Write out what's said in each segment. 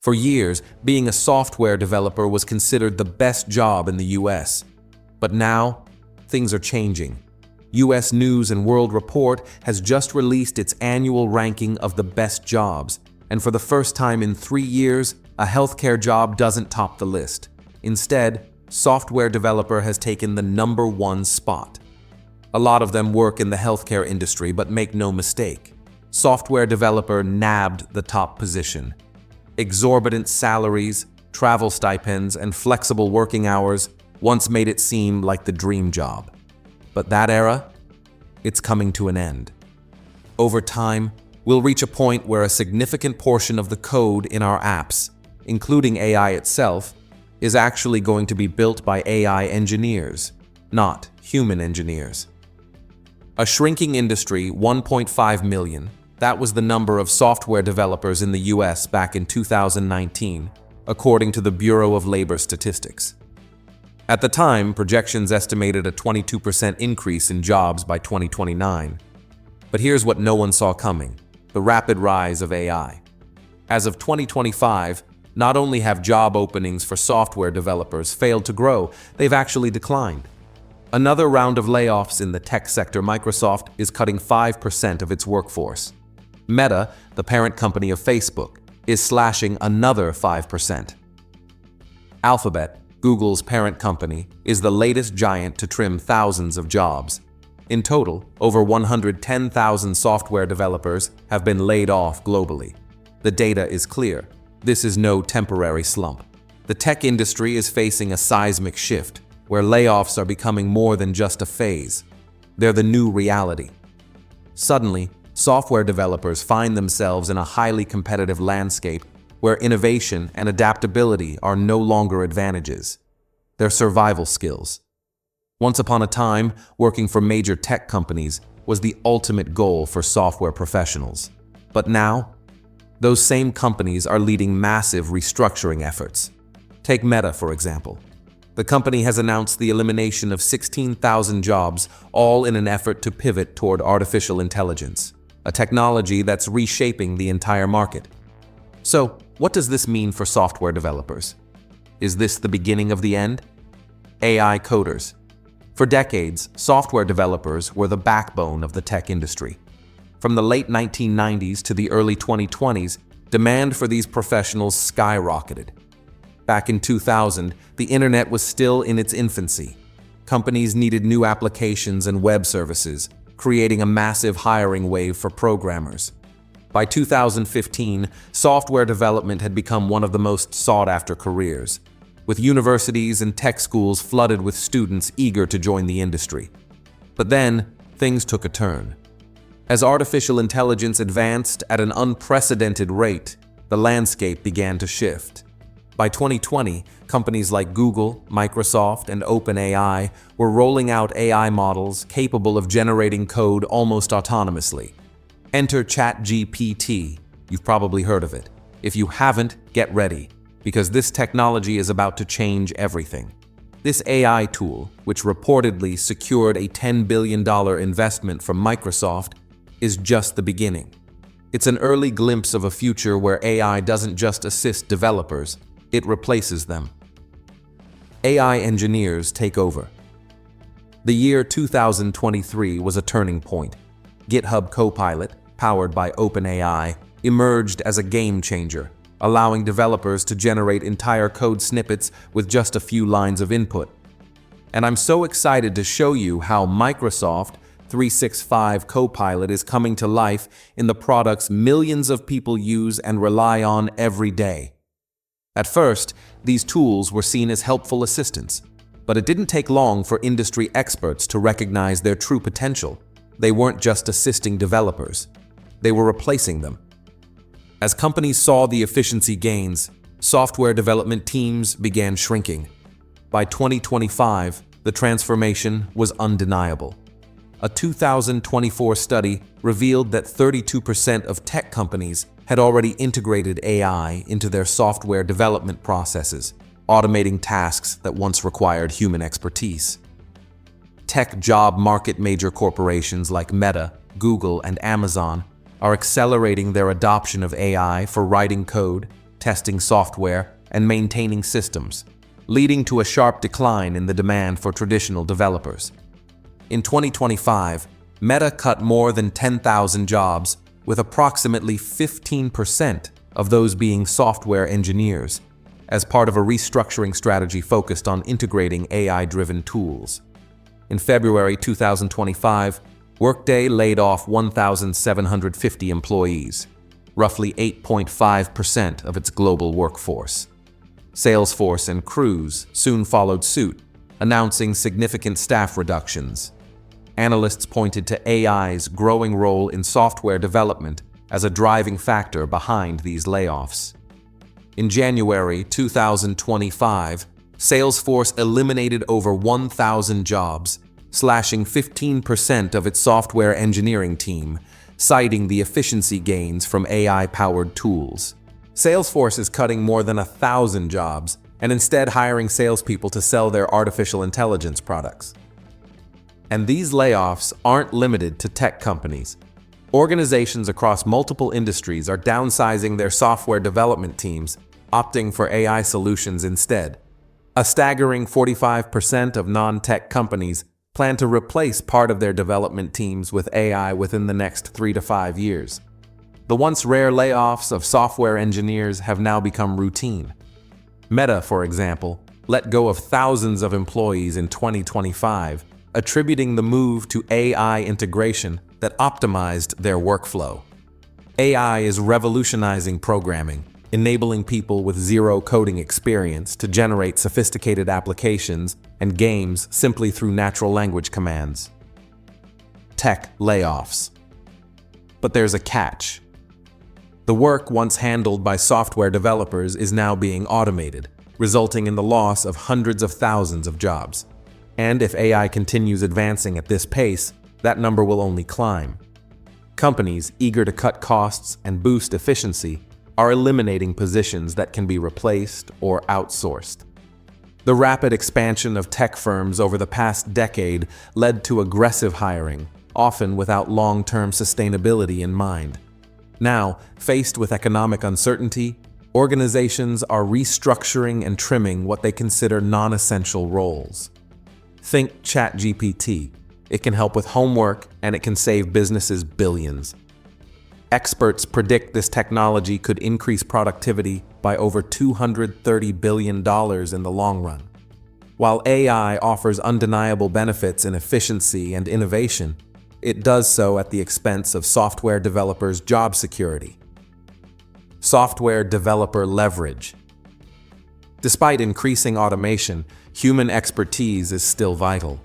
For years, being a software developer was considered the best job in the US. But now, things are changing. US News and World Report has just released its annual ranking of the best jobs, and for the first time in 3 years, a healthcare job doesn't top the list. Instead, software developer has taken the #1 spot. A lot of them work in the healthcare industry, but make no mistake, software developer nabbed the top position. Exorbitant salaries, travel stipends, and flexible working hours once made it seem like the dream job. But that era, it's coming to an end. Over time, we'll reach a point where a significant portion of the code in our apps, including AI itself, is actually going to be built by AI engineers, not human engineers. A shrinking industry, 1.5 million, that was the number of software developers in the US back in 2019, according to the Bureau of Labor Statistics. At the time, projections estimated a 22% increase in jobs by 2029. But here's what no one saw coming: the rapid rise of AI. As of 2025, not only have job openings for software developers failed to grow, they've actually declined. Another round of layoffs in the tech sector. Microsoft is cutting 5% of its workforce. Meta, the parent company of Facebook, is slashing another 5%. Alphabet, Google's parent company, is the latest giant to trim thousands of jobs. In total, over 110,000 software developers have been laid off globally. The data is clear. This is no temporary slump. The tech industry is facing a seismic shift, where layoffs are becoming more than just a phase. They're the new reality. Suddenly, software developers find themselves in a highly competitive landscape where innovation and adaptability are no longer advantages. They're survival skills. Once upon a time, working for major tech companies was the ultimate goal for software professionals. But now, those same companies are leading massive restructuring efforts. Take Meta, for example. The company has announced the elimination of 16,000 jobs, all in an effort to pivot toward artificial intelligence, a technology that's reshaping the entire market. So, what does this mean for software developers? Is this the beginning of the end? AI coders. For decades, software developers were the backbone of the tech industry. From the late 1990s to the early 2020s, demand for these professionals skyrocketed. Back in 2000, the internet was still in its infancy. Companies needed new applications and web services, creating a massive hiring wave for programmers. By 2015, software development had become one of the most sought-after careers, with universities and tech schools flooded with students eager to join the industry. But then, things took a turn. As artificial intelligence advanced at an unprecedented rate, the landscape began to shift. By 2020, companies like Google, Microsoft, and OpenAI were rolling out AI models capable of generating code almost autonomously. Enter ChatGPT. You've probably heard of it. If you haven't, get ready, because this technology is about to change everything. This AI tool, which reportedly secured a $10 billion investment from Microsoft, is just the beginning. It's an early glimpse of a future where AI doesn't just assist developers, it replaces them. AI engineers take over. The year 2023 was a turning point. GitHub Copilot, powered by OpenAI, emerged as a game changer, allowing developers to generate entire code snippets with just a few lines of input. And I'm so excited to show you how Microsoft 365 Copilot is coming to life in the products millions of people use and rely on every day. At first, these tools were seen as helpful assistants, but it didn't take long for industry experts to recognize their true potential. They weren't just assisting developers, they were replacing them. As companies saw the efficiency gains, software development teams began shrinking. By 2025, the transformation was undeniable. A 2024 study revealed that 32% of tech companies had already integrated AI into their software development processes, automating tasks that once required human expertise. Tech job market major corporations like Meta, Google, and Amazon are accelerating their adoption of AI for writing code, testing software and maintaining systems, leading to a sharp decline in the demand for traditional developers. In 2025, Meta cut more than 10,000 jobs, with approximately 15% of those being software engineers, as part of a restructuring strategy focused on integrating AI-driven tools. In February 2025, Workday laid off 1,750 employees, roughly 8.5% of its global workforce. Salesforce and Cruise soon followed suit, announcing significant staff reductions. Analysts pointed to AI's growing role in software development as a driving factor behind these layoffs. In January 2025, Salesforce eliminated over 1,000 jobs, slashing 15% of its software engineering team, citing the efficiency gains from AI-powered tools. Salesforce is cutting more than 1,000 jobs and instead hiring salespeople to sell their artificial intelligence products. And these layoffs aren't limited to tech companies. Organizations across multiple industries are downsizing their software development teams, opting for AI solutions instead. A staggering 45% of non-tech companies plan to replace part of their development teams with AI within the next 3 to 5 years. The once rare layoffs of software engineers have now become routine. Meta, for example, let go of thousands of employees in 2025, attributing the move to AI integration that optimized their workflow. AI is revolutionizing programming, enabling people with zero coding experience to generate sophisticated applications and games simply through natural language commands. Tech layoffs. But there's a catch. The work once handled by software developers is now being automated, resulting in the loss of hundreds of thousands of jobs. And if AI continues advancing at this pace, that number will only climb. Companies eager to cut costs and boost efficiency are eliminating positions that can be replaced or outsourced. The rapid expansion of tech firms over the past decade led to aggressive hiring, often without long-term sustainability in mind. Now, faced with economic uncertainty, organizations are restructuring and trimming what they consider non-essential roles. Think ChatGPT. It can help with homework, and it can save businesses billions. Experts predict this technology could increase productivity by over $230 billion in the long run. While AI offers undeniable benefits in efficiency and innovation, it does so at the expense of software developers' job security. Software developer leverage. Despite increasing automation, human expertise is still vital.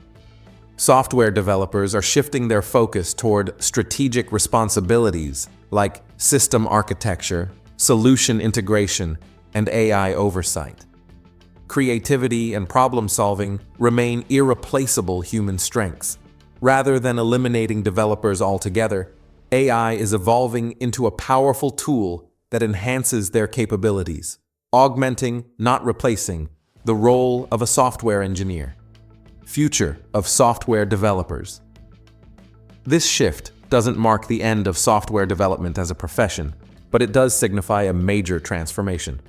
Software developers are shifting their focus toward strategic responsibilities like system architecture, solution integration, and AI oversight. Creativity and problem-solving remain irreplaceable human strengths. Rather than eliminating developers altogether, AI is evolving into a powerful tool that enhances their capabilities, augmenting, not replacing, the role of a software engineer. Future of software developers. This shift doesn't mark the end of software development as a profession, but it does signify a major transformation.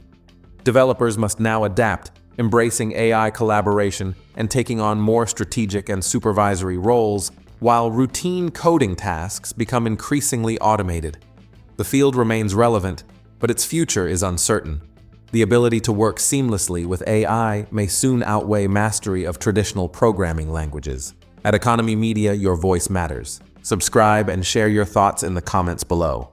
Developers must now adapt, embracing AI collaboration and taking on more strategic and supervisory roles, while routine coding tasks become increasingly automated. The field remains relevant, but its future is uncertain. The ability to work seamlessly with AI may soon outweigh mastery of traditional programming languages. At Economy Media, your voice matters. Subscribe and share your thoughts in the comments below.